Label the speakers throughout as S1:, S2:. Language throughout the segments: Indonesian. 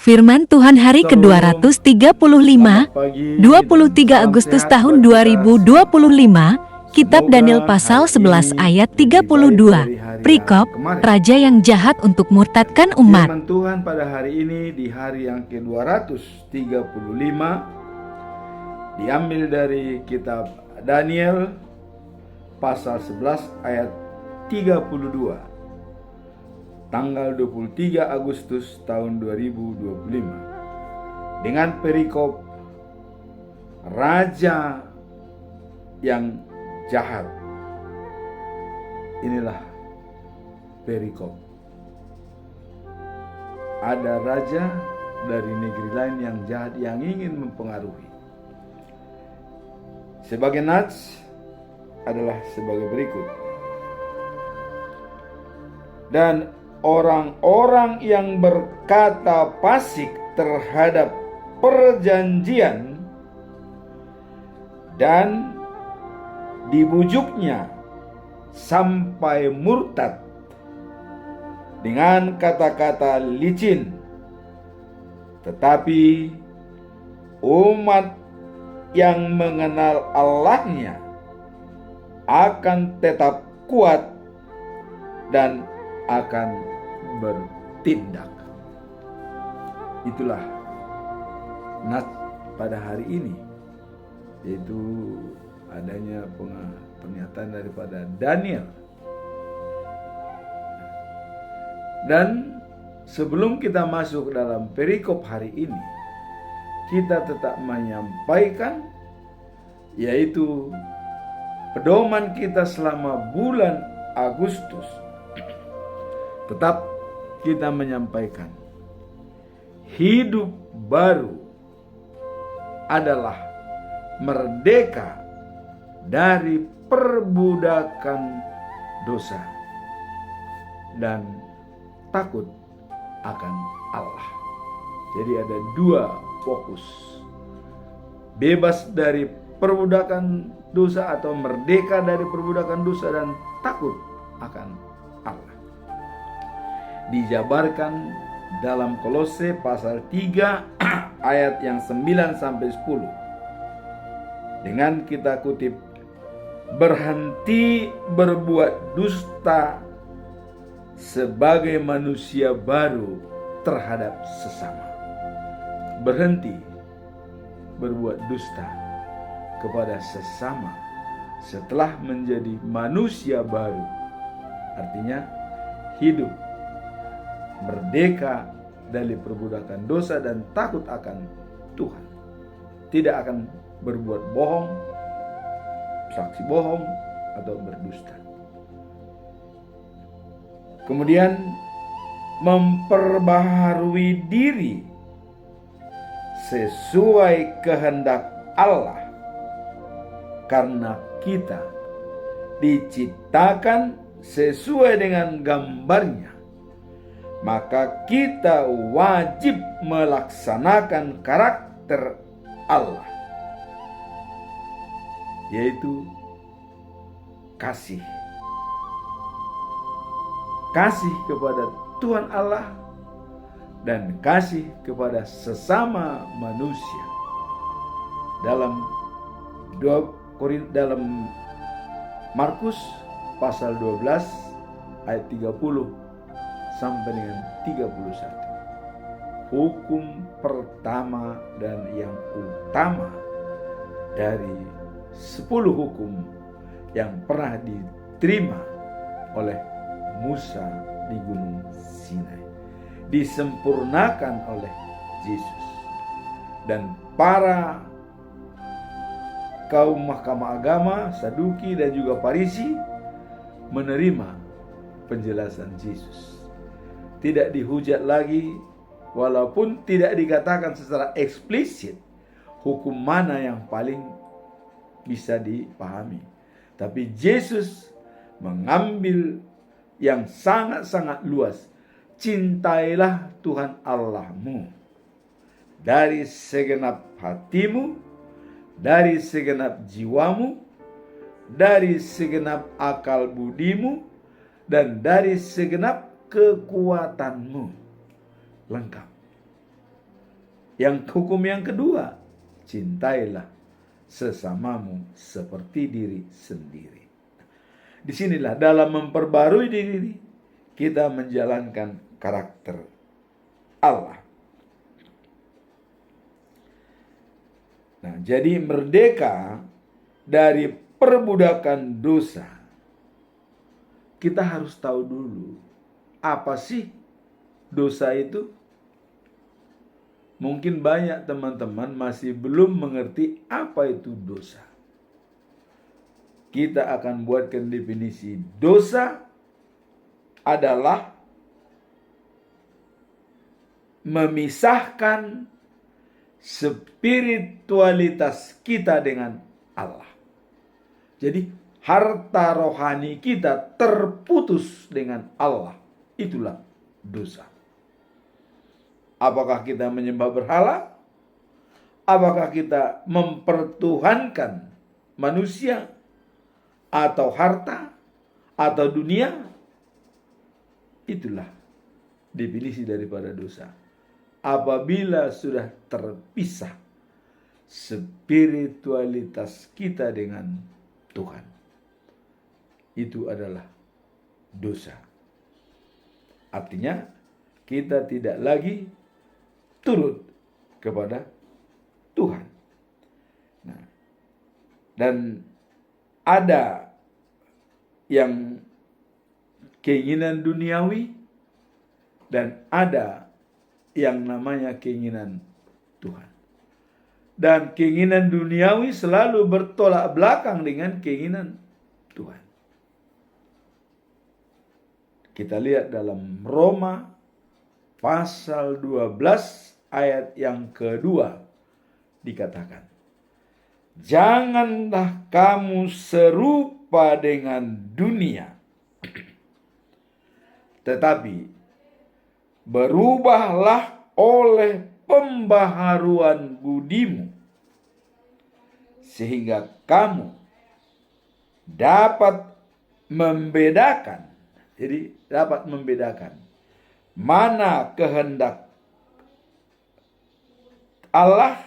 S1: Firman Tuhan hari
S2: Shalom,
S1: ke-235,
S2: selamat pagi
S1: 23
S2: dan salam
S1: Agustus
S2: sehat
S1: tahun
S2: buat kita
S1: 2025, Kitab
S2: Semoga
S1: Daniel pasal
S2: hari
S1: 11
S2: ini
S1: ayat
S2: lebih baik
S1: 32.
S2: dari hari
S1: Perikop,
S2: yang kemarin.
S1: raja yang jahat untuk murtadkan umat.
S2: Firman Tuhan pada hari ini di hari yang ke-235 diambil dari kitab Daniel pasal 11 ayat 32. Tanggal 23 Agustus tahun 2025 dengan perikop raja yang jahat. Inilah perikop. Ada raja dari negeri lain yang jahat yang ingin mempengaruhi. Sebagai nats adalah sebagai berikut. Dan orang-orang yang berkata fasik terhadap perjanjian dan dibujuknya sampai murtad dengan kata-kata licin, tetapi umat yang mengenal Allahnya akan tetap kuat dan akan bertindak. Itulah nas pada hari ini, yaitu adanya pernyataan daripada Daniel. Dan sebelum kita masuk dalam perikop hari ini, kita tetap menyampaikan yaitu pedoman kita selama bulan Agustus. Tetap kita menyampaikan hidup baru adalah merdeka dari perbudakan dosa dan takut akan Allah. Jadi ada dua fokus. Bebas dari perbudakan dosa atau merdeka dari perbudakan dosa dan takut akan Allah. Dijabarkan dalam Kolose pasal 3 ayat yang 9 sampai 10. Dengan kita kutip, berhenti berbuat dusta sebagai manusia baru terhadap sesama. Berhenti berbuat dusta kepada sesama setelah menjadi manusia baru. Artinya hidup merdeka dari perbudakan dosa dan takut akan Tuhan. Tidak akan berbuat bohong, saksi bohong, atau berdusta. Kemudian memperbaharui diri sesuai kehendak Allah, karena kita diciptakan sesuai dengan gambarnya. Maka kita wajib melaksanakan karakter Allah, yaitu kasih. Kasih kepada Tuhan Allah dan kasih kepada sesama manusia. Dalam dalam Markus pasal 12 ayat 30 sampai dengan 31. Hukum pertama dan yang utama dari 10 hukum yang pernah diterima oleh Musa di Gunung Sinai disempurnakan oleh Yesus. Dan para kaum mahkamah agama, Saduki dan juga Farisi menerima penjelasan Yesus. Tidak dihujat lagi, walaupun tidak dikatakan secara eksplisit hukum mana yang paling bisa dipahami. Tapi Yesus mengambil yang sangat-sangat luas. Cintailah Tuhan Allahmu dari segenap hatimu, dari segenap jiwamu, dari segenap akal budimu, dan dari segenap kekuatanmu. Lengkap. Yang hukum yang kedua, cintailah sesamamu seperti diri sendiri. Disinilah dalam memperbarui diri kita menjalankan karakter Allah. Nah, jadi merdeka dari perbudakan dosa, kita harus tahu dulu apa sih dosa itu. Mungkin banyak teman-teman masih belum mengerti apa itu dosa. Kita akan buatkan definisi. Dosa adalah memisahkan spiritualitas kita dengan Allah. Jadi harta rohani kita terputus dengan Allah. Itulah dosa. Apakah kita menyembah berhala? Apakah kita mempertuhankan manusia atau harta atau dunia? Itulah definisi daripada dosa. Apabila sudah terpisah spiritualitas kita dengan Tuhan, itu adalah dosa. Artinya kita tidak lagi turut kepada Tuhan. Nah, dan ada yang keinginan duniawi dan ada yang namanya keinginan Tuhan. Dan keinginan duniawi selalu bertolak belakang dengan keinginan Tuhan. Kita lihat dalam Roma pasal 12 ayat yang kedua dikatakan, janganlah kamu serupa dengan dunia, tetapi berubahlah oleh pembaharuan budimu, sehingga kamu dapat membedakan. Jadi dapat membedakan mana kehendak Allah,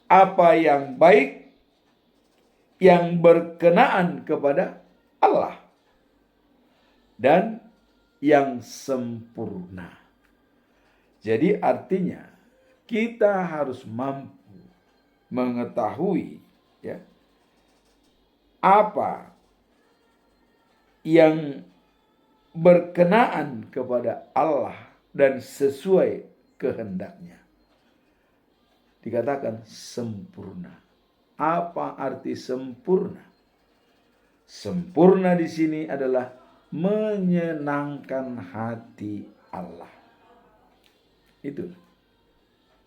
S2: apa yang baik, yang berkenaan kepada Allah, dan yang sempurna. Jadi artinya kita harus mampu mengetahui ya, apa yang berkenaan kepada Allah dan sesuai kehendaknya. Dikatakan sempurna. Apa arti sempurna? Sempurna di sini adalah menyenangkan hati Allah. Itu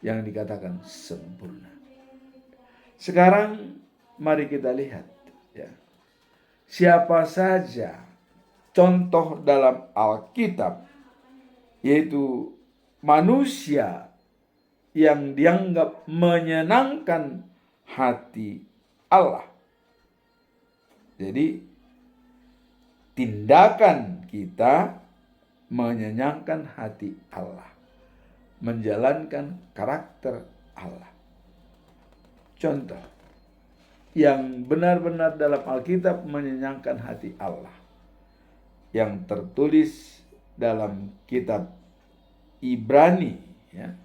S2: yang dikatakan sempurna. Sekarang mari kita lihat ya, siapa saja contoh dalam Alkitab, yaitu manusia yang dianggap menyenangkan hati Allah. Jadi tindakan kita menyenangkan hati Allah, menjalankan karakter Allah. Contoh yang benar-benar dalam Alkitab menyenangkan hati Allah, yang tertulis dalam kitab Ibrani ya,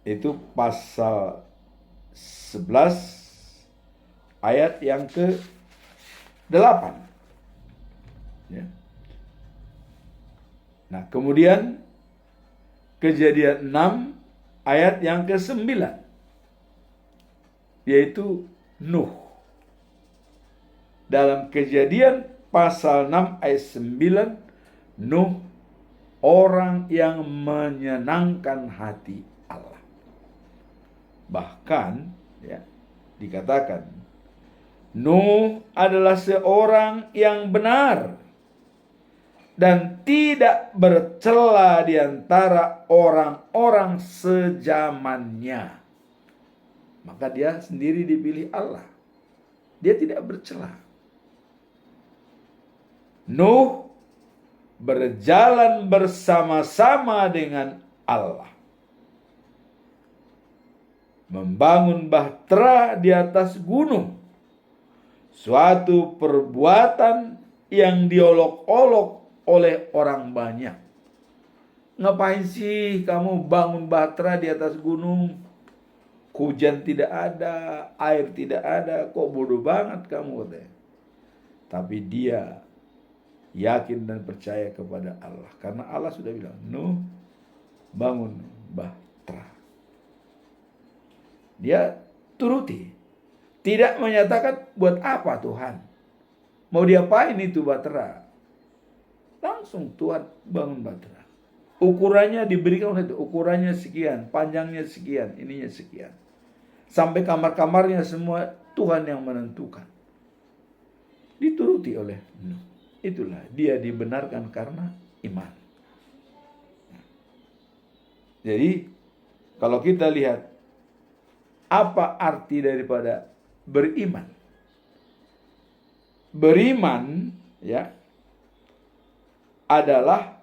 S2: itu pasal 11 ayat yang ke-8 ya. Nah, kemudian Kejadian 6 ayat yang ke-9, yaitu Nuh. Dalam Kejadian pasal 6 ayat 9, Nuh orang yang menyenangkan hati Allah. Bahkan ya, dikatakan Nuh adalah seorang yang benar dan tidak bercela di antara orang-orang sezamannya. Maka dia sendiri dipilih Allah. Dia tidak bercela. Nuh berjalan bersama-sama dengan Allah. Membangun bahtera di atas gunung, suatu perbuatan yang diolok-olok oleh orang banyak. Ngapain sih kamu bangun bahtera di atas gunung? Hujan tidak ada, air tidak ada, kok bodoh banget kamu katanya. Tapi dia yakin dan percaya kepada Allah, karena Allah sudah bilang, Nuh, bangun bahtera. Dia turuti, tidak menyatakan buat apa Tuhan, mau diapain itu bahtera. Langsung Tuhan bangun bahtera. Ukurannya diberikan oleh itu, ukurannya sekian, panjangnya sekian, ininya sekian. Sampai kamar-kamarnya semua Tuhan yang menentukan. Dituruti oleh Nuh. Itulah dia dibenarkan karena iman. Jadi kalau kita lihat apa arti daripada beriman? Beriman ya adalah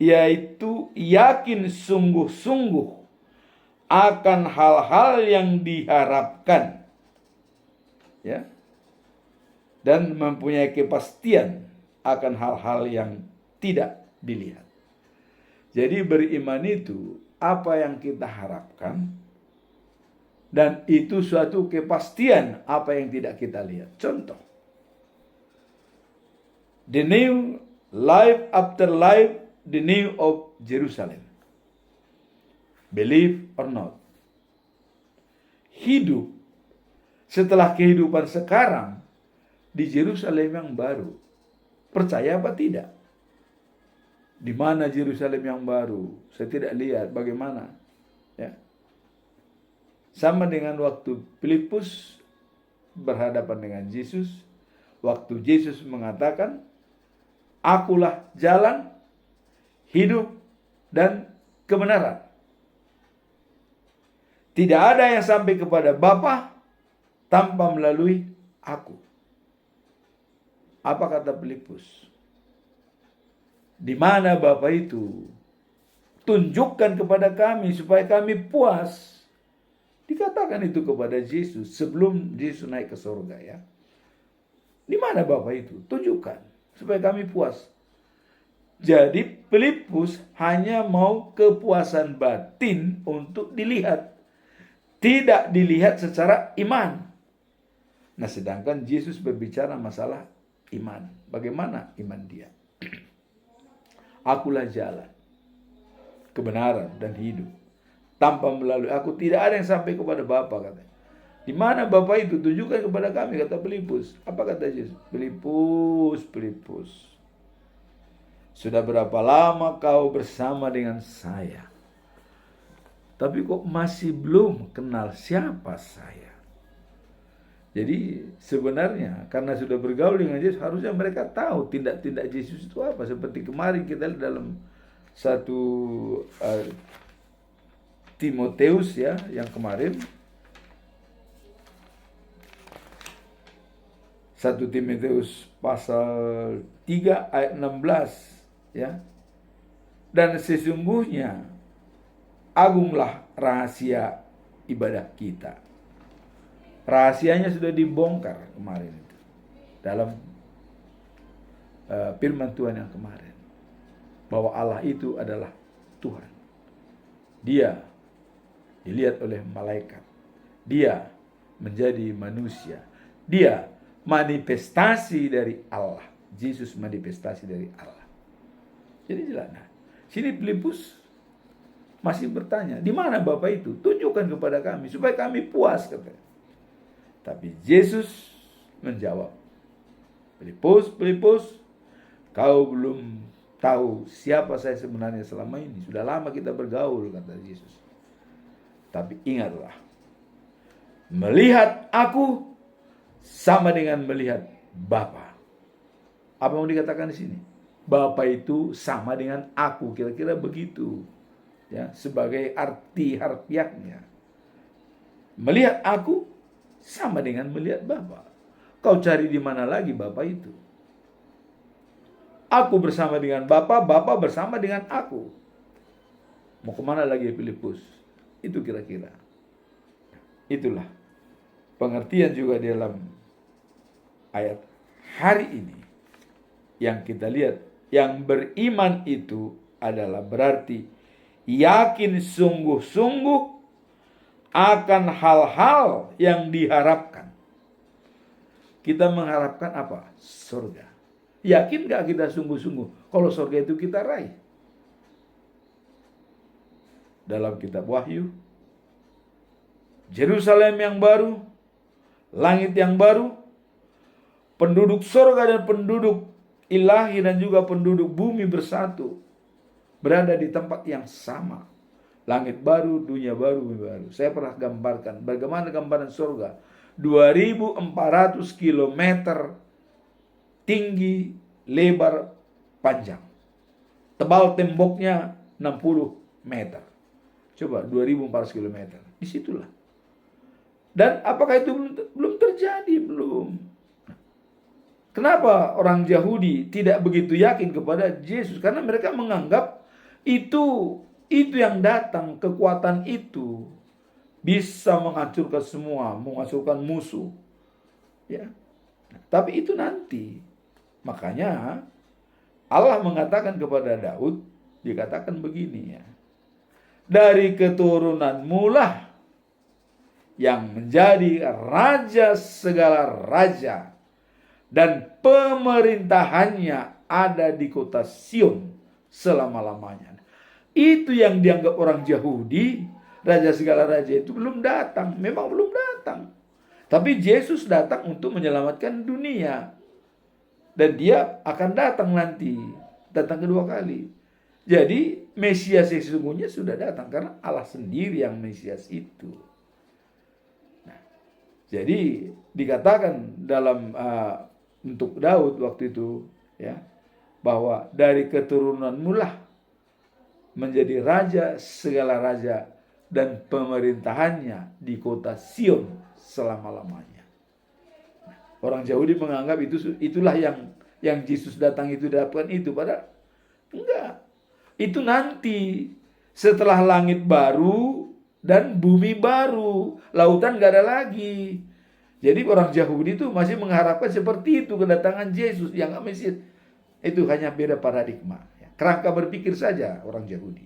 S2: yaitu yakin sungguh-sungguh akan hal-hal yang diharapkan, ya, dan mempunyai kepastian akan hal-hal yang tidak dilihat. Jadi beriman itu apa yang kita harapkan, dan itu suatu kepastian apa yang tidak kita lihat. Contoh, the new life after life, the new of Jerusalem. Believe or not. Hidup setelah kehidupan sekarang di Yerusalem yang baru. Percaya apa tidak? Di mana Yerusalem yang baru? Saya tidak lihat bagaimana. Ya. Sama dengan waktu Filipus berhadapan dengan Yesus. Waktu Yesus mengatakan, Akulah jalan, hidup, dan kebenaran. Tidak ada yang sampai kepada Bapa tanpa melalui aku. Apa kata Filipus? Di mana Bapa itu? Tunjukkan kepada kami supaya kami puas. Dikatakan itu kepada Yesus sebelum Yesus naik ke surga, ya. Di mana Bapa itu? Tunjukkan supaya kami puas. Jadi Filipus hanya mau kepuasan batin untuk dilihat. Tidak dilihat secara iman. Nah, sedangkan Yesus berbicara masalah iman. Bagaimana iman dia? Akulah jalan, kebenaran, dan hidup. Tanpa melalui aku tidak ada yang sampai kepada Bapa, katanya. Di mana Bapa itu? Tunjukkan kepada kami, kata Filipus. Apa kata Yesus? Filipus. Sudah berapa lama kau bersama dengan saya? Tapi kok masih belum kenal siapa saya? Jadi sebenarnya karena sudah bergaul dengan Yesus, harusnya mereka tahu tindak-tindak Yesus itu apa. Seperti kemarin kita lihat dalam satu Timoteus, ya, yang kemarin 1 Timoteus pasal 3 ayat 16, ya. Dan sesungguhnya agunglah rahasia ibadah kita. Rahasianya sudah dibongkar kemarin itu dalam firman Tuhan yang kemarin, bahwa Allah itu adalah Tuhan. Dia dilihat oleh malaikat. Dia menjadi manusia. Dia manifestasi dari Allah. Yesus manifestasi dari Allah. Jadi jelas. Nah, sini Filipus masih bertanya, di mana Bapa itu? Tunjukkan kepada kami supaya kami puas, katanya. Tapi Yesus menjawab, Filipus, kau belum tahu siapa saya sebenarnya selama ini. Sudah lama kita bergaul, kata Yesus. Tapi ingatlah, melihat aku sama dengan melihat Bapa. Apa yang dikatakan di sini? Bapa itu sama dengan aku, kira-kira begitu. Ya, sebagai arti harfiahnya. Melihat aku sama dengan melihat Bapa. Kau cari di mana lagi Bapa itu? Aku bersama dengan Bapa, Bapa bersama dengan aku. Mau kemana lagi Filipus? Itu kira-kira. Itulah pengertian juga di dalam ayat hari ini yang kita lihat. Yang beriman itu adalah berarti yakin sungguh-sungguh akan hal-hal yang diharapkan. Kita mengharapkan apa? Surga. Yakin gak kita sungguh-sungguh kalau surga itu kita raih? Dalam kitab Wahyu, Yerusalem yang baru, langit yang baru, penduduk surga dan penduduk ilahi dan juga penduduk bumi bersatu, berada di tempat yang sama. Langit baru, dunia baru, bumi baru. Saya pernah gambarkan bagaimana gambaran surga. 2.400 kilometer tinggi, lebar, panjang. Tebal temboknya 60 meter. Coba 2.400 kilometer. Disitulah. Dan apakah itu belum terjadi? Belum. Kenapa orang Yahudi tidak begitu yakin kepada Yesus? Karena mereka menganggap itu yang datang, kekuatan itu bisa menghancurkan semua, menghancurkan musuh. Ya. Tapi itu nanti. Makanya Allah mengatakan kepada Daud, dikatakan begini ya. Dari keturunanmu lah yang menjadi raja segala raja, dan pemerintahannya ada di kota Sion selama-lamanya. Itu yang dianggap orang Yahudi, raja segala raja itu belum datang. Memang belum datang. Tapi Yesus datang untuk menyelamatkan dunia. Dan dia akan datang nanti. Datang kedua kali. Jadi Mesias yang sesungguhnya sudah datang. Karena Allah sendiri yang Mesias itu. Nah, jadi dikatakan dalam untuk Daud waktu itu ya, bahwa dari keturunanmu lah menjadi raja segala raja, dan pemerintahannya di kota Sion selama-lamanya. Orang Yahudi menganggap itulah yang Yesus datang itu dapatkan itu, padahal enggak. Itu nanti setelah langit baru dan bumi baru, lautan enggak ada lagi. Jadi orang Yahudi itu masih mengharapkan seperti itu kedatangan Yesus yang Mesias. Itu hanya beda paradigma. Kerangka berpikir saja orang Yahudi.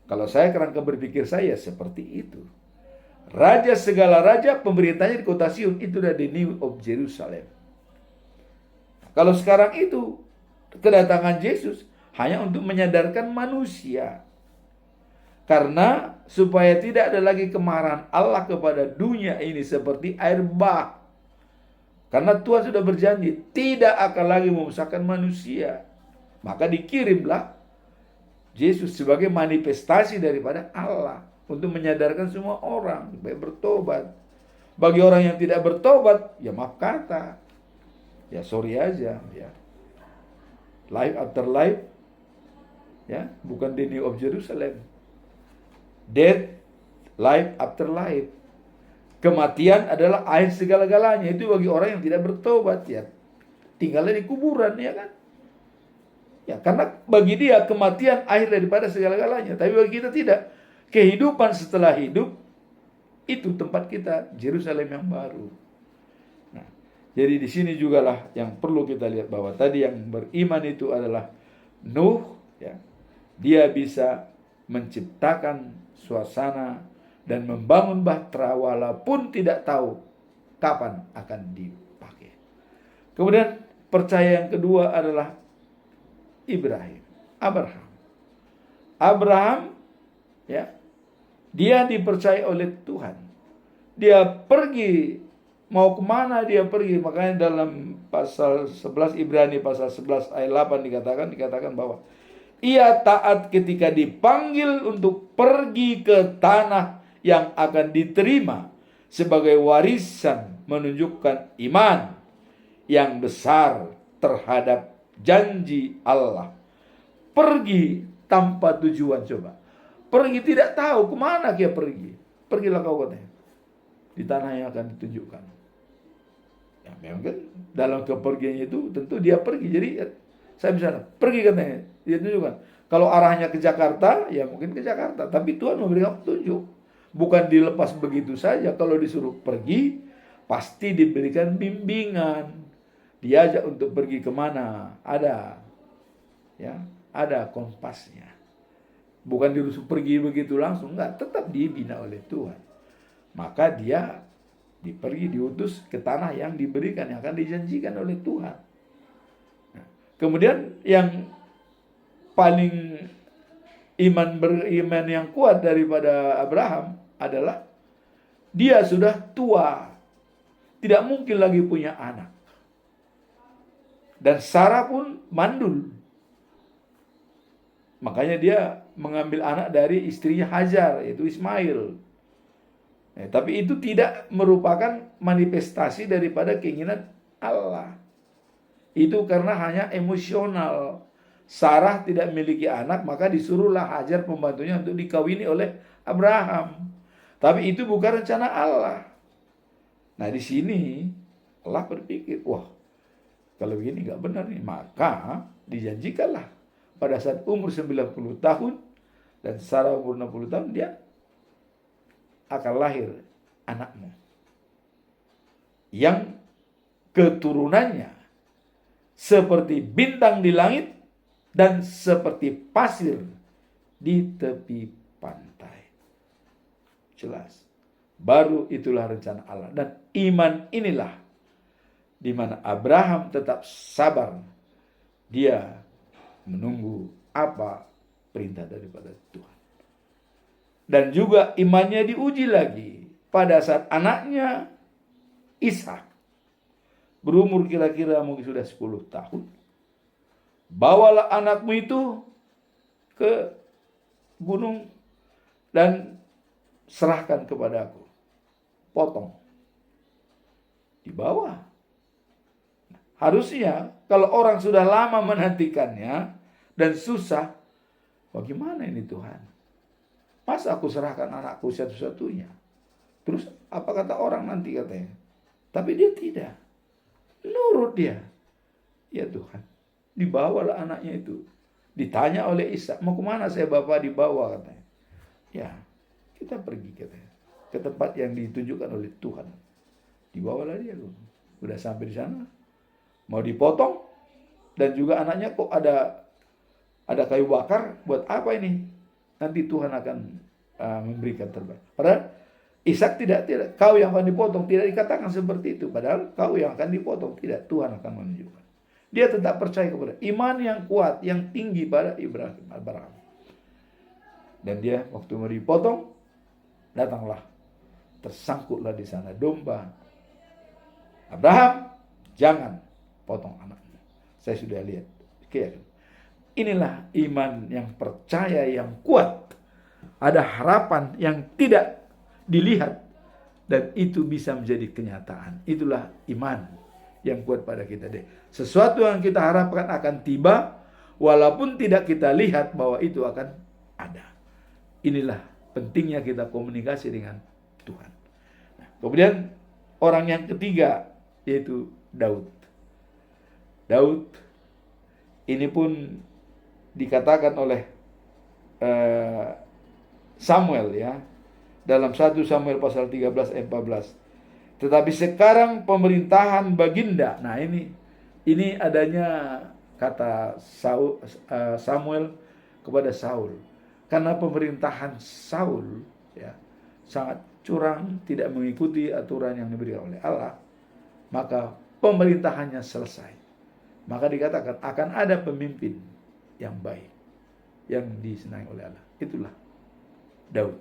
S2: Kalau saya kerangka berpikir saya seperti itu. Raja segala raja, pemerintahnya di kota Sion, itu udah the New of Jerusalem. Kalau sekarang itu kedatangan Yesus hanya untuk menyadarkan manusia. Karena supaya tidak ada lagi kemarahan Allah kepada dunia ini seperti air bah. Karena Tuhan sudah berjanji tidak akan lagi memusnahkan manusia. Maka dikirimlah Yesus sebagai manifestasi daripada Allah untuk menyadarkan semua orang supaya bertobat. Bagi orang yang tidak bertobat, ya maaf kata, ya sorry aja, ya. Life after life, ya, bukan the New of Jerusalem. Death, life after life. Kematian adalah akhir segala-galanya. Itu bagi orang yang tidak bertobat, ya. Tinggalnya di kuburan, ya kan? Ya, karena bagi dia kematian akhir daripada segala-galanya. Tapi bagi kita tidak. Kehidupan setelah hidup, itu tempat kita, Yerusalem yang baru. Nah, jadi di sini jugalah yang perlu kita lihat, bahwa tadi yang beriman itu adalah Nuh, ya. Dia bisa menciptakan suasana dan membangun bahtera walaupun tidak tahu kapan akan dipakai. Kemudian percaya yang kedua adalah Abraham, ya, dia dipercaya oleh Tuhan. Dia pergi, mau kemana dia pergi. Makanya dalam pasal 11 Ibrani pasal 11 ayat 8 dikatakan bahwa ia taat ketika dipanggil untuk pergi ke tanah yang akan diterima sebagai warisan, menunjukkan iman yang besar terhadap janji Allah. Pergi tanpa tujuan, coba. Pergi tidak tahu kemana dia pergi. Pergilah kau katanya, di tanah yang akan ditunjukkan. Ya memang kan dalam kepergiannya itu tentu dia pergi. Jadi saya misalnya pergi katanya, dia tunjukkan. Kalau arahnya ke Jakarta, ya mungkin ke Jakarta. Tapi Tuhan memberikan petunjuk. Bukan dilepas begitu saja. Kalau disuruh pergi, pasti diberikan bimbingan. Diajak untuk pergi kemana. Ada. Ya, ada kompasnya. Bukan disuruh pergi begitu langsung. Enggak, tetap dibina oleh Tuhan. Maka dia diutus ke tanah yang diberikan, yang akan dijanjikan oleh Tuhan. Nah, kemudian yang paling beriman yang kuat daripada Abraham adalah dia sudah tua, tidak mungkin lagi punya anak, dan Sarah pun mandul. Makanya dia mengambil anak dari istrinya Hajar, yaitu Ismail. Tapi itu tidak merupakan manifestasi daripada keinginan Allah. Itu karena hanya emosional. Sarah tidak memiliki anak, maka disuruhlah Hajar pembantunya untuk dikawini oleh Abraham. Tapi itu bukan rencana Allah. Nah, di sini Allah berpikir, wah, kalau begini nggak benar nih. Maka dijanjikanlah pada saat umur 90 tahun dan Sarah umur 60 tahun, dia akan lahir anakmu yang keturunannya seperti bintang di langit dan seperti pasir di tepi pantai. Jelas. Baru itulah rencana Allah. Dan iman inilah di mana Abraham tetap sabar. Dia menunggu apa perintah daripada Tuhan. Dan juga imannya diuji lagi pada saat anaknya Ishak berumur kira-kira mungkin sudah 10 tahun. Bawalah anakmu itu ke gunung dan serahkan kepadaku. Potong. Dibawa. Harusnya kalau orang sudah lama menantikannya dan susah, bagaimana ini Tuhan? Masa aku serahkan anakku satu-satunya? Terus apa kata orang nanti katanya? Tapi dia tidak. Nurut dia. Ya Tuhan. Dibawalah anaknya itu. Ditanya oleh Ishak, mau kemana saya bapak? Dibawa katanya. Ya, kita pergi katanya. Ke tempat yang ditunjukkan oleh Tuhan. Dibawalah dia. Udah sampai di sana. Mau dipotong. Dan juga anaknya kok ada kayu bakar. Buat apa ini? Nanti Tuhan akan memberikan terbaik. Padahal Ishak tidak, kau yang akan dipotong. Tidak dikatakan seperti itu. Padahal kau yang akan dipotong. Tidak, Tuhan akan menunjukkan. Dia tetap percaya kepada iman yang kuat, yang tinggi pada Abraham. Dan dia waktu mau dipotong, datanglah, tersangkutlah di sana domba. Abraham, jangan potong anakmu. Saya sudah lihat. Inilah iman yang percaya, yang kuat. Ada harapan yang tidak dilihat. Dan itu bisa menjadi kenyataan. Itulah iman yang kuat pada kita. Sesuatu yang kita harapkan akan tiba, walaupun tidak kita lihat bahwa itu akan ada. Inilah pentingnya kita komunikasi dengan Tuhan. Nah, kemudian orang yang ketiga, yaitu Daud. Daud ini pun dikatakan oleh Samuel ya, dalam 1 Samuel pasal 13 ayat 14. Tetapi sekarang pemerintahan baginda. Nah, ini adanya kata Samuel kepada Saul. Karena pemerintahan Saul ya sangat curang, tidak mengikuti aturan yang diberikan oleh Allah, maka pemerintahannya selesai. Maka dikatakan akan ada pemimpin yang baik, yang disenangi oleh Allah. Itulah Daud.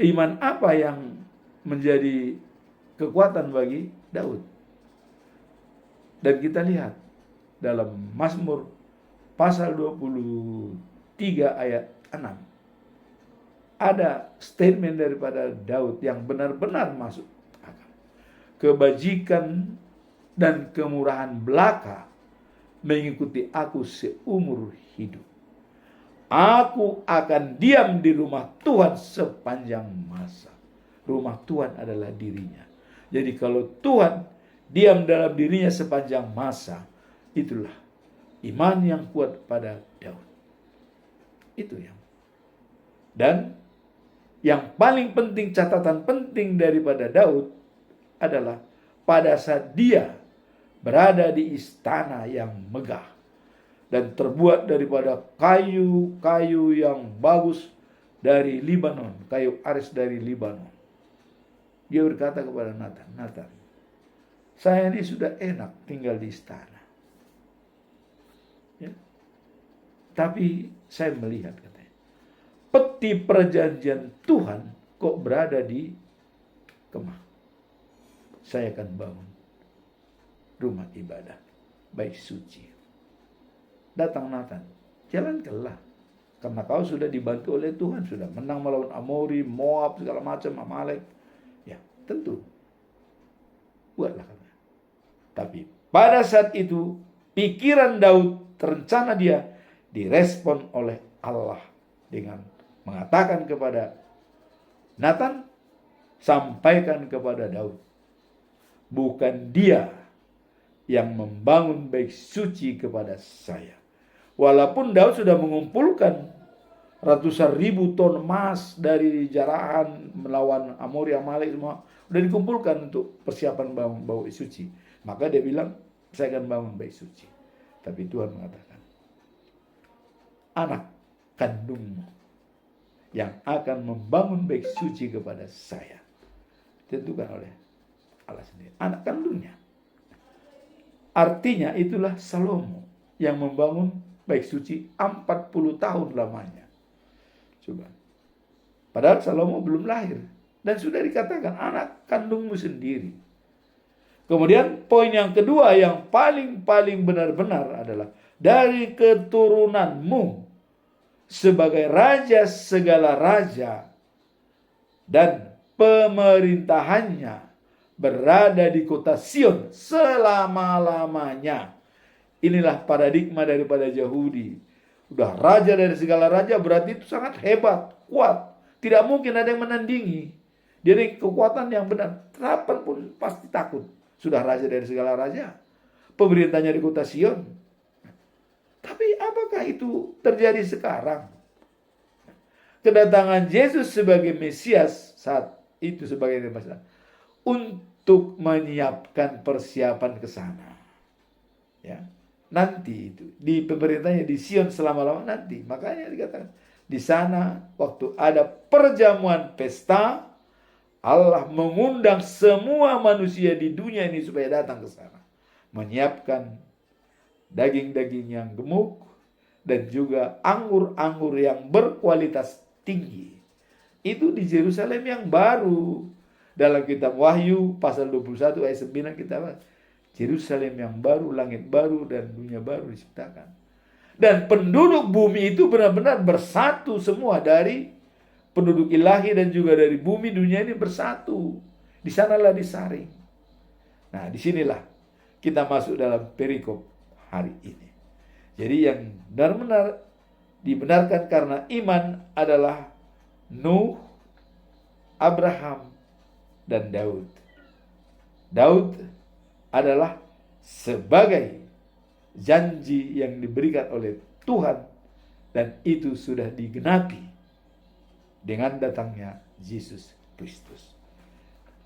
S2: Iman apa yang menjadi kekuatan bagi Daud? Dan kita lihat dalam Mazmur pasal 23 ayat 6. Ada statement daripada Daud yang benar-benar masuk akal. Kebajikan dan kemurahan belaka mengikuti aku seumur hidup. Aku akan diam di rumah Tuhan sepanjang masa. Rumah Tuhan adalah dirinya. Jadi kalau Tuhan diam dalam dirinya sepanjang masa, itulah iman yang kuat pada Daud. Itu yang. Dan yang paling penting, catatan penting daripada Daud adalah pada saat dia berada di istana yang megah dan terbuat daripada kayu-kayu yang bagus dari Libanon, kayu aris dari Libanon. Dia berkata kepada Nathan, Nathan, saya ini sudah enak tinggal di istana. Ya. Tapi saya melihat, katanya, peti perjanjian Tuhan kok berada di kemah. Saya akan bangun rumah ibadah, bait suci. Datang Nathan, jalankanlah. Karena kau sudah dibantu oleh Tuhan, sudah menang melawan Amori, Moab, segala macam, Amalek. Ya, tentu. Buatlah. Tapi pada saat itu, pikiran Daud, rencana dia, direspon oleh Allah dengan mengatakan kepada Nathan, sampaikan kepada Daud, bukan dia yang membangun bait suci kepada saya. Walaupun Daud sudah mengumpulkan ratusan ribu ton emas dari jarahan melawan Amori, Amalek, semua sudah dikumpulkan untuk persiapan bangun bait suci. Maka dia bilang, saya akan bangun bait suci. Tapi Tuhan mengatakan, anak kandungmu yang akan membangun bait suci kepada saya. Ditentukan oleh Allah sendiri. Anak kandungnya. Artinya itulah Salomo yang membangun bait suci 40 tahun lamanya. Coba. Padahal Salomo belum lahir. Dan sudah dikatakan anak kandungmu sendiri. Kemudian poin yang kedua yang paling benar-benar adalah dari keturunanmu sebagai raja segala raja dan pemerintahannya berada di kota Sion selama-lamanya. Inilah paradigma daripada Yahudi. Udah raja dari segala raja berarti itu sangat hebat, kuat. Tidak mungkin ada yang menandingi. Jadi kekuatan yang benar. Kapan pun pasti takut. Sudah raja dari segala raja. Pemerintahnya di kota Sion. Tapi apakah itu terjadi sekarang? Kedatangan Yesus sebagai Mesias saat itu sebagai Mesias untuk menyiapkan persiapan ke sana. Ya. Nanti itu di pemerintahnya di Sion selama-lama nanti. Makanya dikatakan di sana waktu ada perjamuan pesta, Allah mengundang semua manusia di dunia ini supaya datang ke sana. Menyiapkan daging-daging yang gemuk dan juga anggur-anggur yang berkualitas tinggi. Itu di Yerusalem yang baru. Dalam kitab Wahyu pasal 21 ayat 9 kita bahas. Yerusalem yang baru, langit baru dan dunia baru diciptakan. Dan penduduk bumi itu benar-benar bersatu semua dari penduduk ilahi dan juga dari bumi dunia ini bersatu. Di sanalah disaring. Nah, disinilah kita masuk dalam perikop hari ini. Jadi yang benar-benar dibenarkan karena iman adalah Nuh, Abraham, dan Daud. Daud adalah sebagai janji yang diberikan oleh Tuhan dan itu sudah digenapi dengan datangnya Yesus Kristus.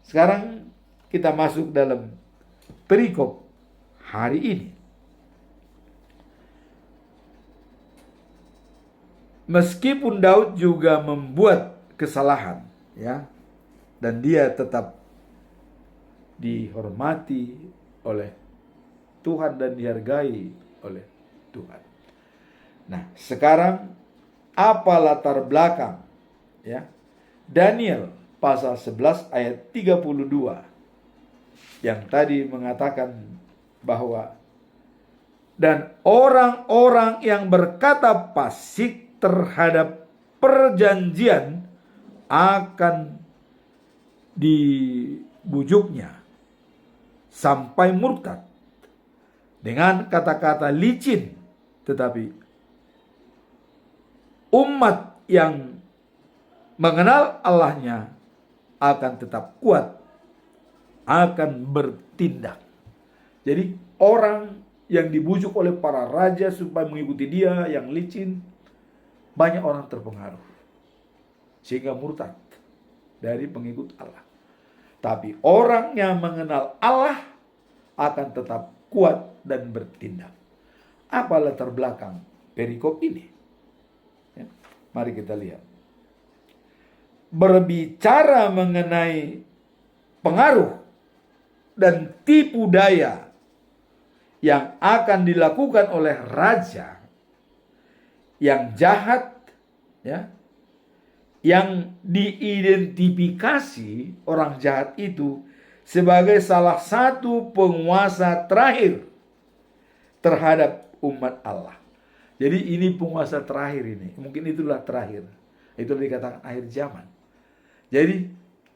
S2: Sekarang kita masuk dalam perikop hari ini. Meskipun Daud juga membuat kesalahan, ya, dan dia tetap dihormati oleh Tuhan dan dihargai oleh Tuhan. Nah, sekarang apa latar belakang, ya? Daniel pasal 11 ayat 32 yang tadi mengatakan bahwa dan orang-orang yang berkata fasik terhadap perjanjian akan dibujuknya sampai murtad dengan kata-kata licin, tetapi umat yang mengenal Allahnya akan tetap kuat, akan bertindak. Jadi orang yang dibujuk oleh para raja supaya mengikuti dia yang licin, banyak orang terpengaruh sehingga murtad dari pengikut Allah. Tapi orang yang mengenal Allah akan tetap kuat dan bertindak. Apa latar belakang perikop ini? Ya, mari kita lihat. Berbicara mengenai pengaruh dan tipu daya yang akan dilakukan oleh raja yang jahat, ya, yang diidentifikasi orang jahat itu sebagai salah satu penguasa terakhir terhadap umat Allah. Jadi ini penguasa terakhir ini, mungkin itulah terakhir. Itu dikatakan akhir zaman. Jadi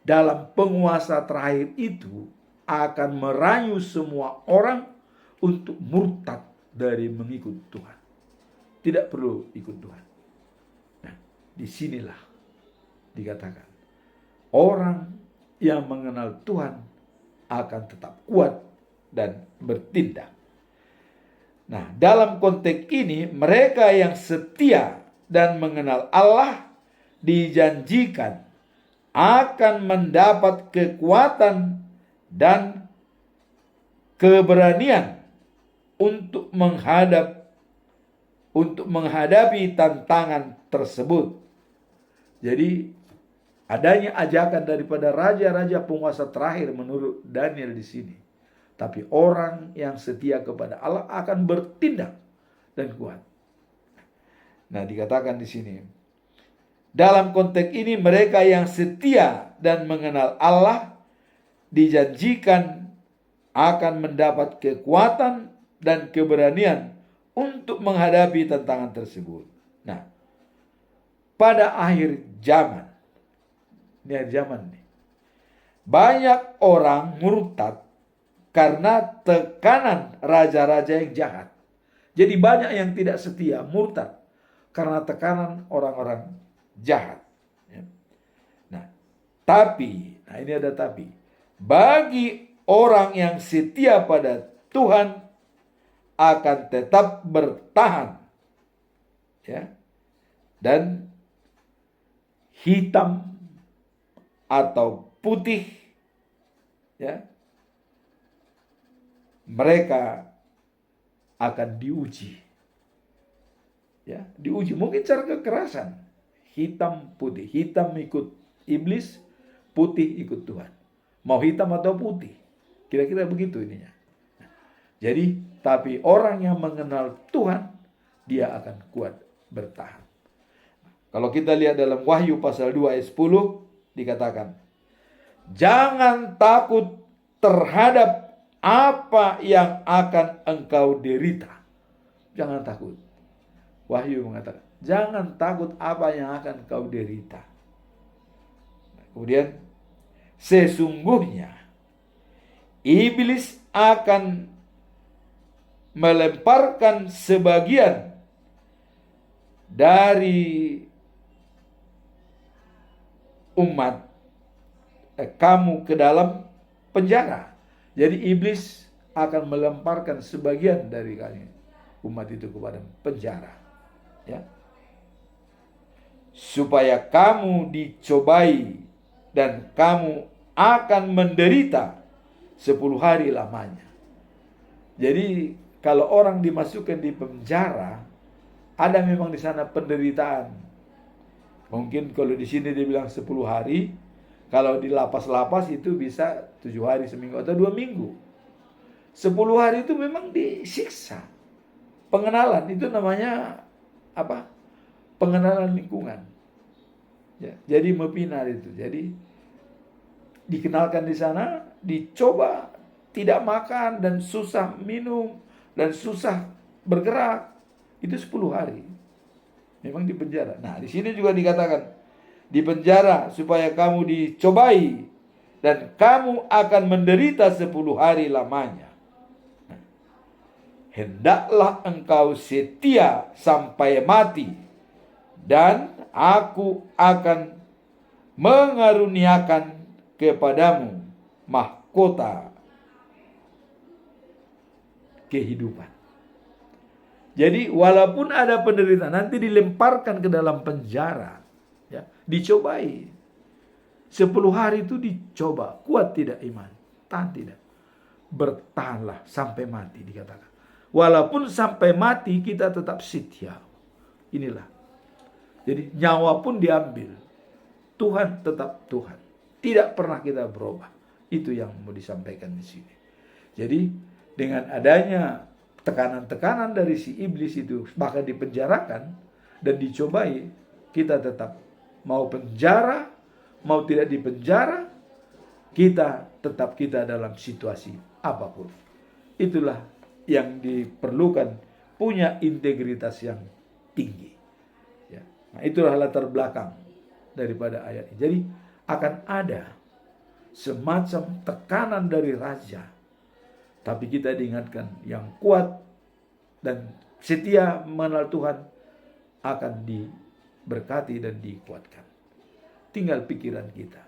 S2: dalam penguasa terakhir itu akan merayu semua orang untuk murtad dari mengikut Tuhan. Tidak perlu ikut Tuhan. Nah, disinilah dikatakan orang yang mengenal Tuhan akan tetap kuat dan bertindak. Nah, dalam konteks ini mereka yang setia dan mengenal Allah dijanjikan akan mendapat kekuatan dan keberanian untuk menghadapi tantangan tersebut. Jadi adanya ajakan daripada raja-raja penguasa terakhir menurut Daniel di sini. Tapi orang yang setia kepada Allah akan bertindak dan kuat. Nah, dikatakan di sini, dalam konteks ini mereka yang setia dan mengenal Allah dijanjikan akan mendapat kekuatan dan keberanian untuk menghadapi tantangan tersebut. Nah, pada akhir zaman, ini akhir zaman nih, banyak orang murtad karena tekanan raja-raja yang jahat. Jadi banyak yang tidak setia, murtad karena tekanan orang-orang jahat. Nah, tapi, nah ini ada tapi. Bagi orang yang setia pada Tuhan akan tetap bertahan, ya, dan hitam atau putih, ya, mereka akan diuji, ya, diuji mungkin cara kekerasan, hitam putih, hitam ikut iblis, putih ikut Tuhan, mau hitam atau putih, kira-kira begitu ininya. Jadi, tapi orang yang mengenal Tuhan, dia akan kuat bertahan. Kalau kita lihat dalam Wahyu pasal 2 ayat 10, dikatakan, jangan takut terhadap apa yang akan engkau derita. Jangan takut. Wahyu mengatakan, jangan takut apa yang akan engkau derita. Kemudian, sesungguhnya iblis akan melemparkan sebagian dari umat kamu ke dalam penjara. Jadi iblis akan melemparkan sebagian dari kalian, umat itu, kepada penjara, ya, supaya kamu dicobai dan kamu akan menderita 10 hari lamanya. Jadi kalau orang dimasukkan di penjara, ada memang di sana penderitaan. Mungkin kalau di sini dia bilang 10 hari, kalau di lapas-lapas itu bisa 7 hari, seminggu atau 2 minggu. 10 hari itu memang disiksa. Pengenalan itu namanya apa? Pengenalan lingkungan. Ya, jadi mepinar itu. Jadi dikenalkan di sana, dicoba, tidak makan dan susah minum dan susah bergerak, itu 10 hari. Memang di penjara. Nah, di sini juga dikatakan di penjara supaya kamu dicobai dan kamu akan menderita 10 hari lamanya. Nah, hendaklah engkau setia sampai mati dan aku akan mengaruniakan kepadamu mahkota kehidupan. Jadi walaupun ada penderitaan, nanti dilemparkan ke dalam penjara, ya, dicobai. 10 hari itu dicoba, kuat tidak iman? Tahan tidak? Bertahanlah sampai mati dikatakan. Walaupun sampai mati kita tetap setia. Inilah. Jadi nyawa pun diambil, Tuhan tetap Tuhan. Tidak pernah kita berubah. Itu yang mau disampaikan di sini. Jadi dengan adanya tekanan-tekanan dari si iblis itu, bahkan dipenjarakan dan dicobai, kita tetap mau penjara, mau tidak dipenjara, kita dalam situasi apapun. Itulah yang diperlukan, punya integritas yang tinggi. Ya. Nah, itulah latar belakang daripada ayat ini. Jadi akan ada semacam tekanan dari raja, tapi kita diingatkan yang kuat dan setia mengenal Tuhan akan diberkati dan dikuatkan. Tinggal pikiran kita.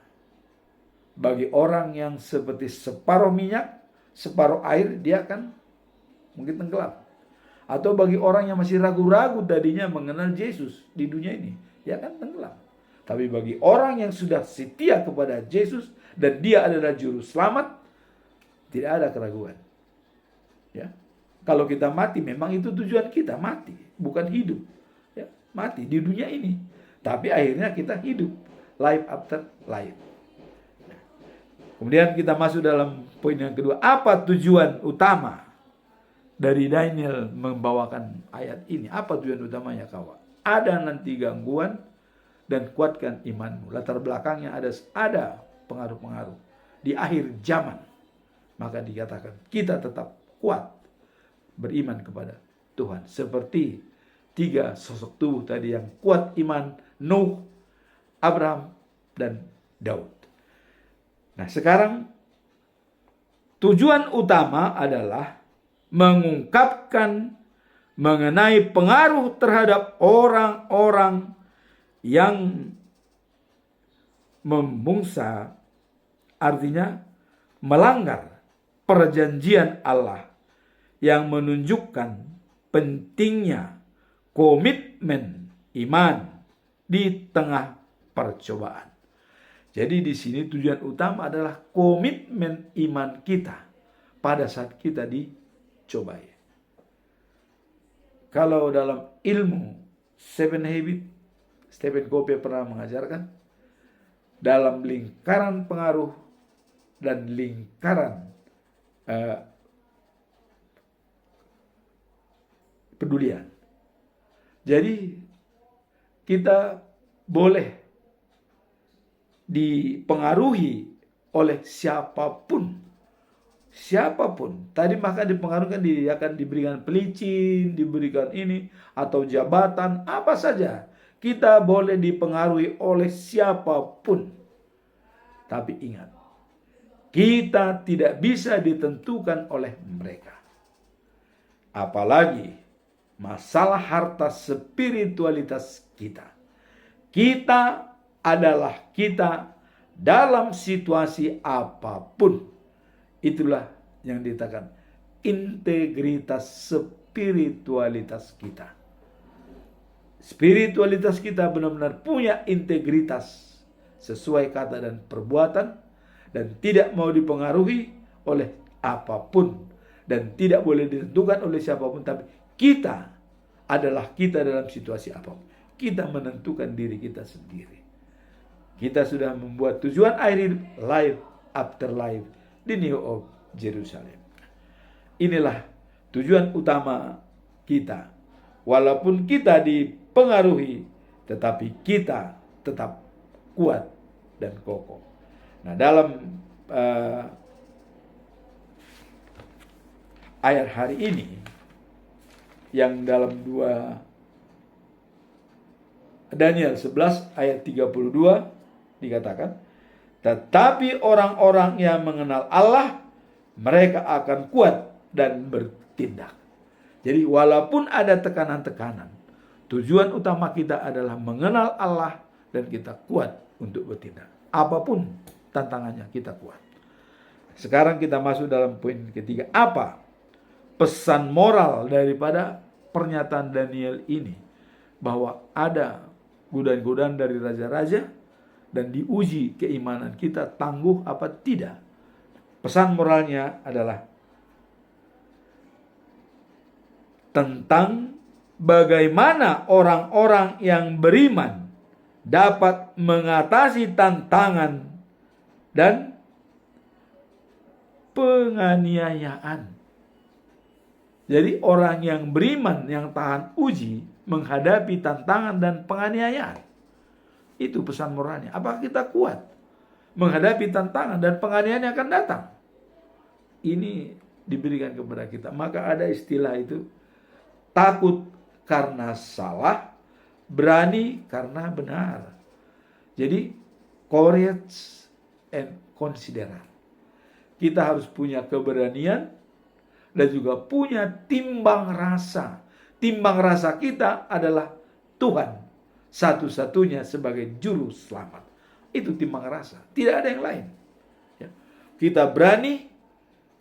S2: Bagi orang yang seperti separuh minyak, separuh air, dia akan mungkin tenggelam. Atau bagi orang yang masih ragu-ragu tadinya mengenal Yesus di dunia ini, dia akan tenggelam. Tapi bagi orang yang sudah setia kepada Yesus dan dia adalah juru selamat, tidak ada keraguan. Ya. Kalau kita mati, memang itu tujuan kita, mati, bukan hidup. Ya, mati di dunia ini. Tapi akhirnya kita hidup, life after life. Kemudian kita masuk dalam poin yang kedua. Apa tujuan utama dari Daniel membawakan ayat ini? Apa tujuan utamanya, kawan? Ada nanti gangguan dan kuatkan imanmu. Latar belakangnya ada pengaruh-pengaruh. Di akhir zaman, maka dikatakan kita tetap kuat beriman kepada Tuhan. Seperti 3 sosok tubuh tadi yang kuat iman, Nuh, Abraham, dan Daud. Nah, sekarang tujuan utama adalah mengungkapkan mengenai pengaruh terhadap orang-orang yang membungsa, artinya melanggar perjanjian Allah, yang menunjukkan pentingnya komitmen iman di tengah percobaan. Jadi di sini tujuan utama adalah komitmen iman kita pada saat kita dicobai. Kalau dalam ilmu Seven Habits, Stephen Covey pernah mengajarkan, dalam lingkaran pengaruh dan lingkaran pedulian. Jadi kita boleh dipengaruhi oleh siapapun. Tadi maka dipengaruhkan, dia akan diberikan pelicin, diberikan ini, atau jabatan, apa saja. Kita boleh dipengaruhi oleh siapapun. Tapi ingat, kita tidak bisa ditentukan oleh mereka. Apalagi masalah harta spiritualitas kita. Kita adalah kita dalam situasi apapun. Itulah yang dikatakan integritas spiritualitas kita. Spiritualitas kita benar-benar punya integritas sesuai kata dan perbuatan, dan tidak mau dipengaruhi oleh apapun, dan tidak boleh ditentukan oleh siapapun. Tapi kita adalah kita dalam situasi apapun. Kita menentukan diri kita sendiri. Kita sudah membuat tujuan akhir hidup, life after life, di New of Jerusalem. Inilah tujuan utama kita. Walaupun kita dipengaruhi, tetapi kita tetap kuat dan kokoh. Nah, dalam ayat hari ini, yang dalam 2 Daniel 11 ayat 32 dikatakan, tetapi orang-orang yang mengenal Allah, mereka akan kuat dan bertindak. Jadi walaupun ada tekanan-tekanan, tujuan utama kita adalah mengenal Allah dan kita kuat untuk bertindak. Apapun tantangannya, kita kuat. Sekarang kita masuk dalam poin ketiga. Apa pesan moral daripada pernyataan Daniel ini bahwa ada godaan-godaan dari raja-raja dan diuji keimanan kita tangguh apa tidak. Pesan moralnya adalah tentang bagaimana orang-orang yang beriman dapat mengatasi tantangan dan penganiayaan. Jadi orang yang beriman yang tahan uji menghadapi tantangan dan penganiayaan. Itu pesan moralnya. Apakah kita kuat menghadapi tantangan dan penganiayaan yang akan datang? Ini diberikan kepada kita. Maka ada istilah itu, takut karena salah, berani karena benar. Jadi courage and considerate. Kita harus punya keberanian dan juga punya timbang rasa. Timbang rasa kita adalah Tuhan satu-satunya sebagai juru selamat. Itu timbang rasa, tidak ada yang lain. Ya. Kita berani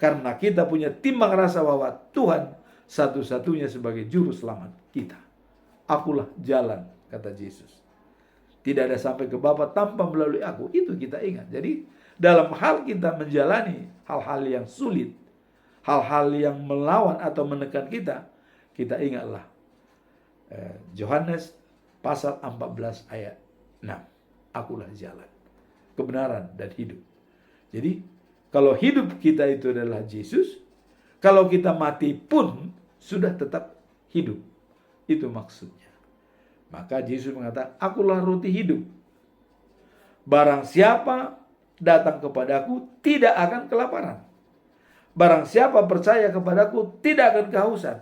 S2: karena kita punya timbang rasa bahwa Tuhan satu-satunya sebagai juru selamat kita. Akulah jalan, kata Yesus. Tidak ada sampai ke Bapa tanpa melalui aku. Itu kita ingat. Jadi dalam hal kita menjalani hal-hal yang sulit, hal-hal yang melawan atau menekan kita, kita ingatlah Yohanes pasal 14 ayat 6. Akulah jalan, kebenaran dan hidup. Jadi kalau hidup kita itu adalah Yesus, kalau kita mati pun sudah tetap hidup. Itu maksudnya. Maka Yesus mengatakan, akulah roti hidup. Barang siapa datang kepadaku tidak akan kelaparan. Barang siapa percaya kepadaku tidak akan kehausan.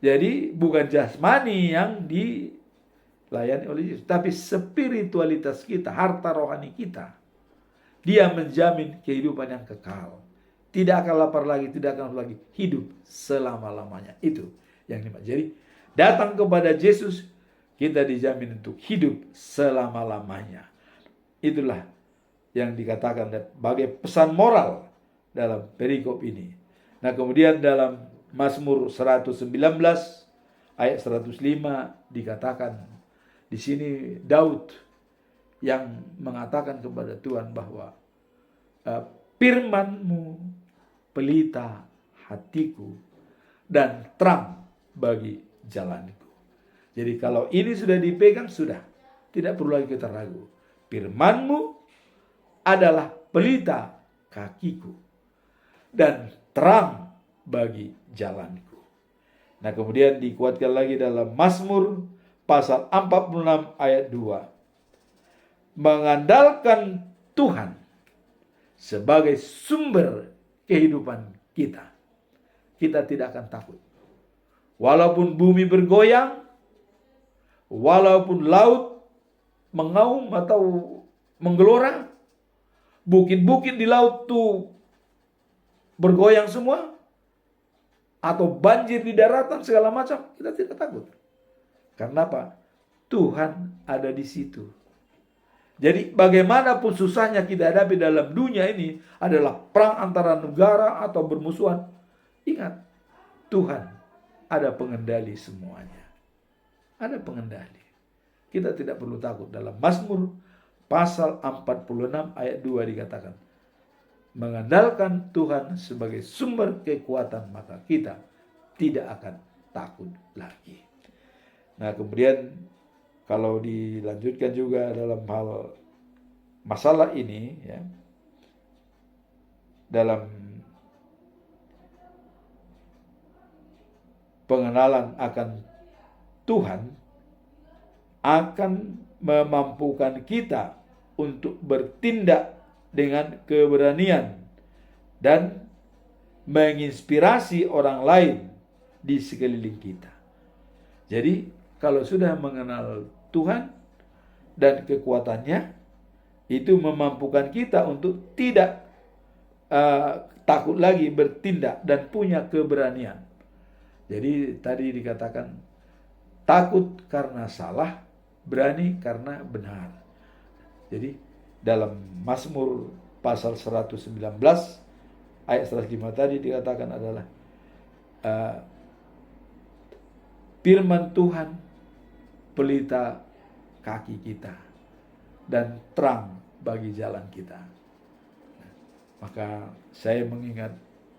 S2: Jadi bukan jasmani yang dilayani oleh Yesus, tapi spiritualitas kita, harta rohani kita. Dia menjamin kehidupan yang kekal. Tidak akan lapar lagi, tidak akan lagi, hidup selama-lamanya. Itu yang dimaksud. Jadi datang kepada Yesus, kita dijamin untuk hidup selama-lamanya. Itulah yang dikatakan sebagai pesan moral dalam perikop ini. Nah, kemudian dalam Mazmur 119 ayat 105 dikatakan di sini Daud yang mengatakan kepada Tuhan bahwa firman-Mu pelita hatiku dan terang bagi jalanku. Jadi kalau ini sudah dipegang, sudah tidak perlu lagi kita ragu. Firman-Mu adalah pelita kakiku dan terang bagi jalanku. Nah, kemudian dikuatkan lagi dalam Mazmur pasal 46 ayat 2. Mengandalkan Tuhan sebagai sumber kehidupan kita. Kita tidak akan takut. Walaupun bumi bergoyang, walaupun laut mengaum atau menggelora, bukit-bukit di laut tuh bergoyang semua, atau banjir di daratan segala macam, kita tidak takut. Karena apa? Tuhan ada di situ. Jadi bagaimanapun susahnya kita hadapi dalam dunia ini adalah perang antara negara atau bermusuhan. Ingat, Tuhan ada pengendali semuanya. Ada pengendali. Kita tidak perlu takut. Dalam Mazmur pasal 46 ayat 2 dikatakan, mengandalkan Tuhan sebagai sumber kekuatan, maka kita tidak akan takut lagi. Nah, kemudian kalau dilanjutkan juga dalam hal masalah ini, ya, dalam pengenalan akan Tuhan akan memampukan kita untuk bertindak dengan keberanian dan menginspirasi orang lain di sekeliling kita. Jadi kalau sudah mengenal Tuhan dan kekuatannya, itu memampukan kita untuk tidak takut lagi bertindak dan punya keberanian. Jadi tadi dikatakan takut karena salah, berani karena benar. Jadi dalam Mazmur pasal 119 ayat 105 tadi dikatakan adalah Firman Tuhan pelita kaki kita dan terang bagi jalan kita. Maka saya mengingat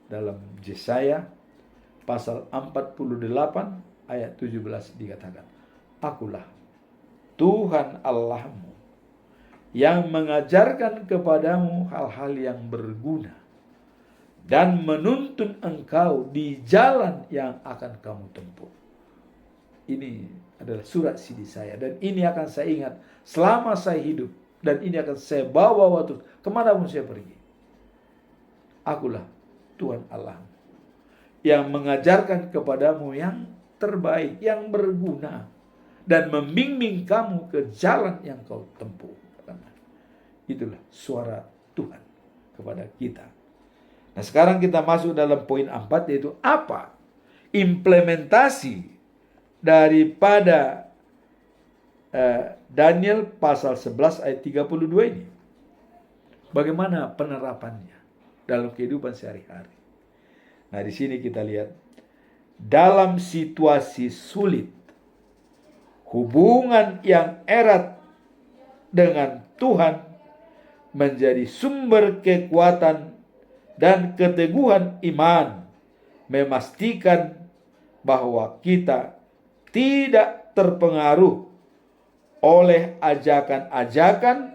S2: dalam Yesaya pasal 48 ayat 17 dikatakan, Akulah Tuhan Allahmu yang mengajarkan kepadamu hal-hal yang berguna dan menuntun engkau di jalan yang akan kamu tempuh. Ini adalah surat CD saya, dan ini akan saya ingat selama saya hidup, dan ini akan saya bawa waktu kemanapun saya pergi. Akulah Tuhan Allahmu yang mengajarkan kepadamu yang terbaik, yang berguna, dan membimbing kamu ke jalan yang kau tempuh. Itulah suara Tuhan kepada kita. Nah, sekarang kita masuk dalam poin 4, yaitu apa implementasi daripada Daniel pasal 11 ayat 32 ini. Bagaimana penerapannya dalam kehidupan sehari-hari? Nah, di sini kita lihat, dalam situasi sulit, hubungan yang erat dengan Tuhan menjadi sumber kekuatan dan keteguhan iman, memastikan bahwa kita tidak terpengaruh oleh ajakan-ajakan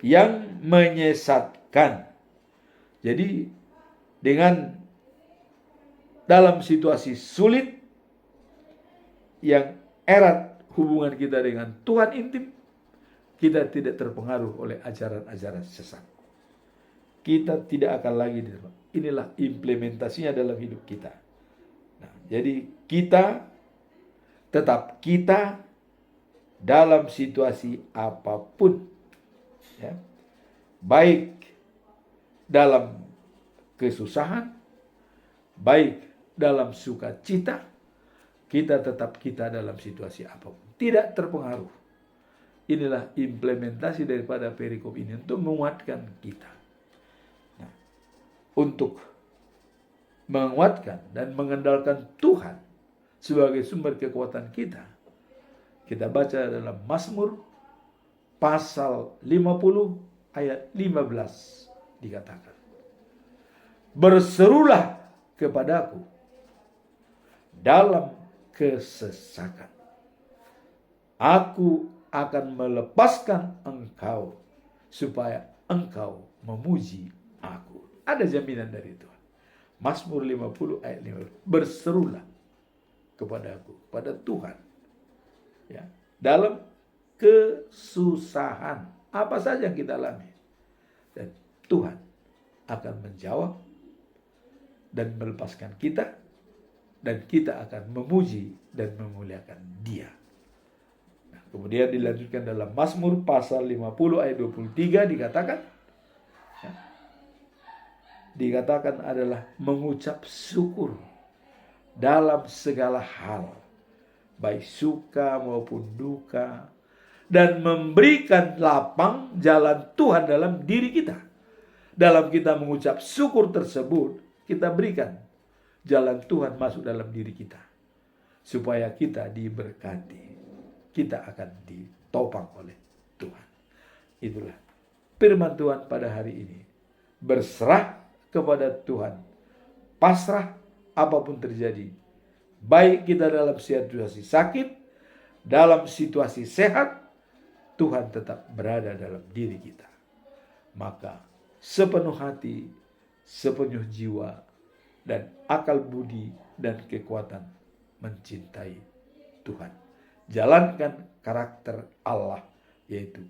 S2: yang menyesatkan. Jadi dengan dalam situasi sulit yang erat hubungan kita dengan Tuhan intim, kita tidak terpengaruh oleh ajaran-ajaran sesat. Kita tidak akan lagi diterima. Inilah implementasinya dalam hidup kita. Nah, jadi kita dalam situasi apapun, ya, baik dalam kesusahan, baik dalam sukacita, kita dalam situasi apapun, tidak terpengaruh. Inilah implementasi daripada perikop ini untuk menguatkan kita. Nah, untuk menguatkan dan mengandalkan Tuhan sebagai sumber kekuatan kita, kita baca dalam Mazmur pasal 50 ayat 15 dikatakan, Berserulah kepadaku dalam kesesakan. Aku akan melepaskan engkau supaya engkau memuji aku. Ada jaminan dari Tuhan. Mazmur 50 ayat 15. Berserulah kepadaku, pada Tuhan. Ya, dalam kesusahan apa saja yang kita alami. Dan Tuhan akan menjawab dan melepaskan kita, dan kita akan memuji dan memuliakan Dia. Kemudian dilanjutkan dalam Mazmur pasal 50 ayat 23 dikatakan, ya, dikatakan adalah mengucap syukur dalam segala hal, baik suka maupun duka, dan memberikan lapang jalan Tuhan dalam diri kita. Dalam kita mengucap syukur tersebut, kita berikan jalan Tuhan masuk dalam diri kita, supaya kita diberkati. Kita akan ditopang oleh Tuhan. Itulah firman Tuhan pada hari ini. Berserah kepada Tuhan. Pasrah apapun terjadi. Baik kita dalam situasi sakit, dalam situasi sehat, Tuhan tetap berada dalam diri kita. Maka sepenuh hati, sepenuh jiwa, dan akal budi dan kekuatan mencintai Tuhan. Jalankan karakter Allah, yaitu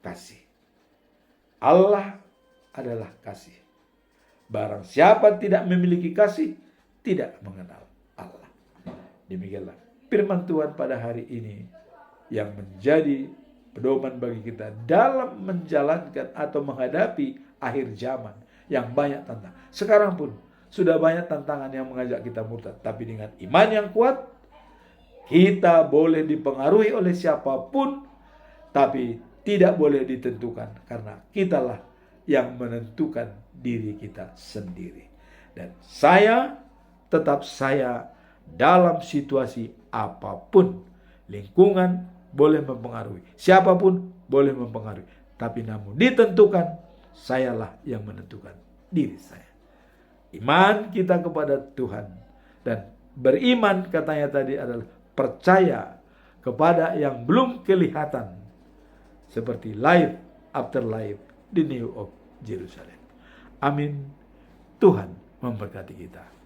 S2: kasih. Allah adalah kasih. Barang siapa tidak memiliki kasih, tidak mengenal Allah. Demikianlah firman Tuhan pada hari ini yang menjadi pedoman bagi kita dalam menjalankan atau menghadapi akhir zaman yang banyak tantangan. Sekarang pun sudah banyak tantangan yang mengajak kita murtad, tapi dengan iman yang kuat, kita boleh dipengaruhi oleh siapapun, tapi tidak boleh ditentukan, karena kitalah yang menentukan diri kita sendiri. Dan saya dalam situasi apapun. Lingkungan boleh mempengaruhi, siapapun boleh mempengaruhi, tapi namun ditentukan, sayalah yang menentukan diri saya. Iman kita kepada Tuhan, dan beriman katanya tadi adalah percaya kepada yang belum kelihatan, seperti life after life di New of Jerusalem. Amin. Tuhan memberkati kita.